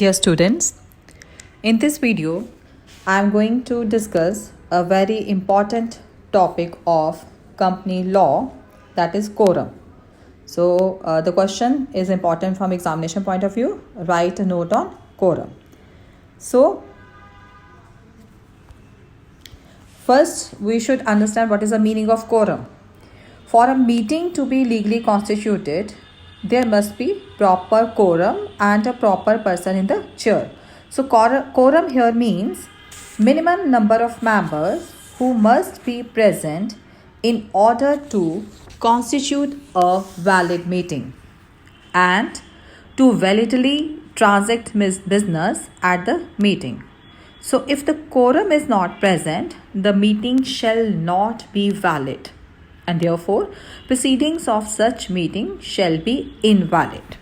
Dear students, in this video, I am going to discuss a very important topic of company law, that is quorum. So, the question is important from examination point of view. Write a note on quorum. So, first we should understand what is the meaning of quorum. For a meeting to be legally constituted, there must be proper quorum and a proper person in the chair. So quorum here means minimum number of members who must be present in order to constitute a valid meeting and to validly transact business at the meeting. So if the quorum is not present, the meeting shall not be valid, and therefore proceedings of such meeting shall be invalid.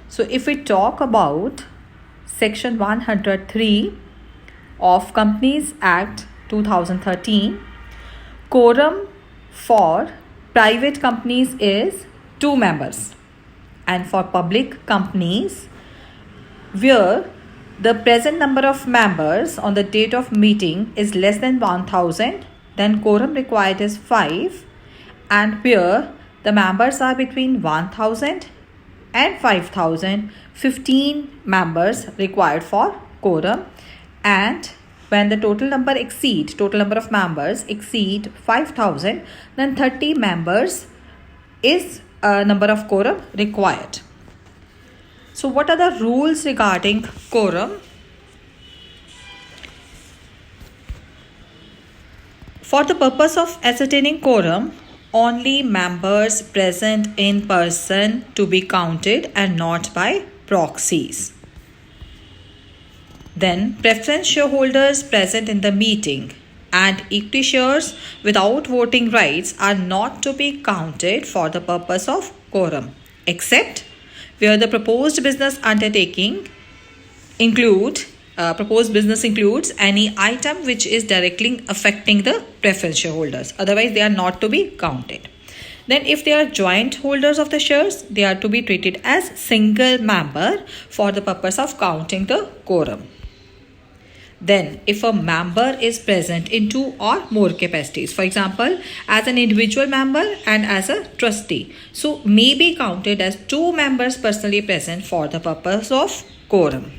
So if we talk about section 103 of Companies Act 2013, quorum for private companies is 2 members, and for public companies where the present number of members on the date of meeting is less than 1000, then quorum required is 5, and where the members are between 1000 and 5000, 15 members required for quorum, and when the total number of members exceed 5000, then 30 members is a number of quorum required. So what are the rules regarding quorum? For the purpose of ascertaining quorum, only members present in person to be counted and not by proxies. Then preference shareholders present in the meeting and equity shares without voting rights are not to be counted for the purpose of quorum, except where the proposed business includes any item which is directly affecting the preference shareholders. Otherwise, they are not to be counted. Then if they are joint holders of the shares, they are to be treated as single member for the purpose of counting the quorum. Then if a member is present in 2 or more capacities, for example, as an individual member and as a trustee, so may be counted as 2 members personally present for the purpose of quorum.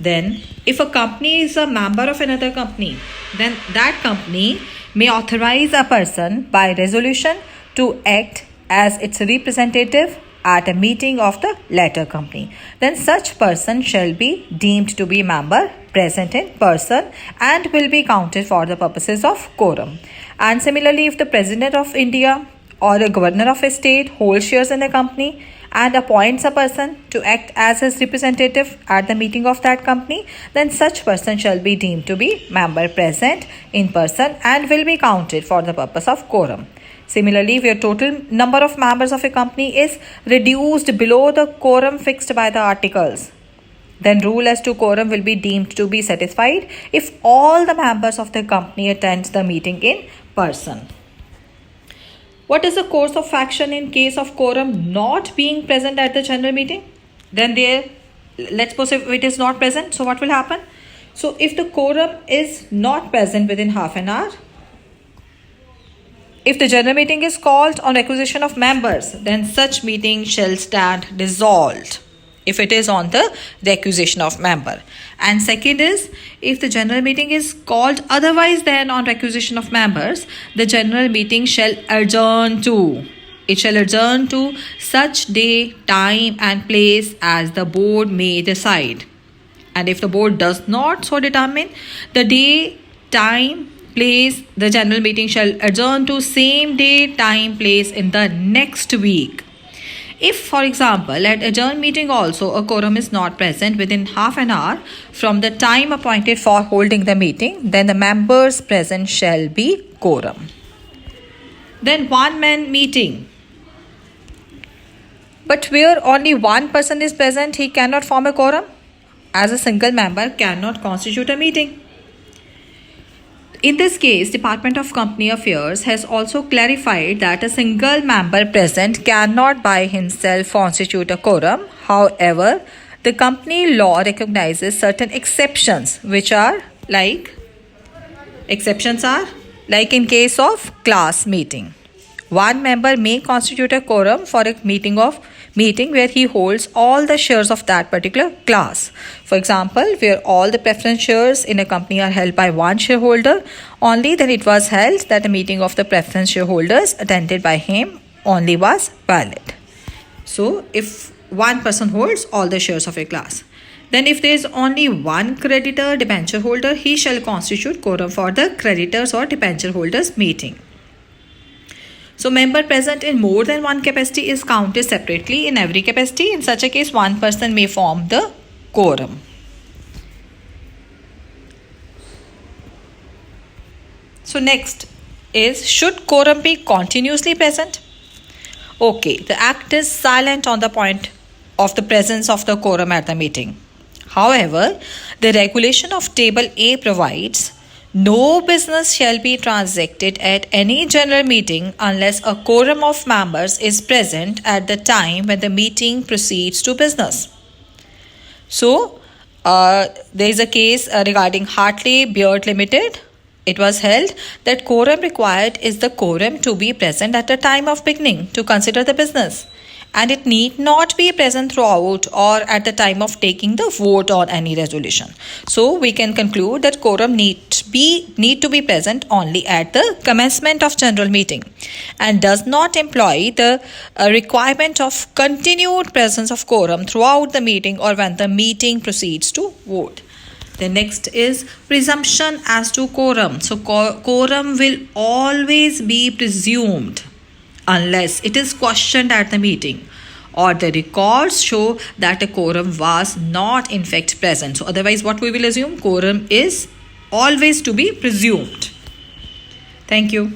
Then if a company is a member of another company, then that company may authorize a person by resolution to act as its representative at a meeting of the latter company. Then such person shall be deemed to be member present in person and will be counted for the purposes of quorum. And similarly, if the President of India or a governor of a state holds shares in the company and appoints a person to act as his representative at the meeting of that company, then such person shall be deemed to be member present in person and will be counted for the purpose of quorum. Similarly, where total number of members of a company is reduced below the quorum fixed by the articles, then rule as to quorum will be deemed to be satisfied if all the members of the company attend the meeting in person. What is the course of action in case of quorum not being present at the general meeting? Then let's suppose if it is not present, so what will happen? So if the quorum is not present within half an hour, if the general meeting is called on requisition of members, then such meeting shall stand dissolved if it is on the requisition of member. And second is, if the general meeting is called otherwise than on requisition of members, the general meeting shall adjourn to such day, time and place as the board may decide. And if the board does not so determine, the day, time, place, the general meeting shall adjourn to same day, time, place in the next week. If, for example, at adjourned meeting also a quorum is not present within half an hour from the time appointed for holding the meeting, then the members present shall be quorum. Then one-man meeting. But where only one person is present, he cannot form a quorum, as a single member cannot constitute a meeting. In this case, Department of Company Affairs has also clarified that a single member present cannot by himself constitute a quorum. However, the company law recognizes certain exceptions, which are like exceptions are like in case of class meeting. One member may constitute a quorum for a meeting where he holds all the shares of that particular class. For example, where all the preference shares in a company are held by one shareholder, only then it was held that a meeting of the preference shareholders attended by him only was valid. So, if one person holds all the shares of a class, then if there is only one creditor debenture holder, he shall constitute quorum for the creditors or debenture holders meeting. So member present in more than one capacity is counted separately in every capacity. In such a case, one person may form the quorum. So next is, should quorum be continuously present? Okay, the Act is silent on the point of the presence of the quorum at the meeting. However, the regulation of Table A provides, no business shall be transacted at any general meeting unless a quorum of members is present at the time when the meeting proceeds to business. So, there is a case regarding Hartley Beard Limited. It was held that quorum required is the quorum to be present at the time of beginning to consider the business, and it need not be present throughout or at the time of taking the vote on any resolution. So we can conclude that quorum need to be present only at the commencement of general meeting and does not employ the requirement of continued presence of quorum throughout the meeting or when the meeting proceeds to vote. The next is presumption as to quorum. So quorum will always be presumed unless it is questioned at the meeting or the records show that a quorum was not in fact present. So otherwise, what we will assume? Quorum is always to be presumed. Thank you.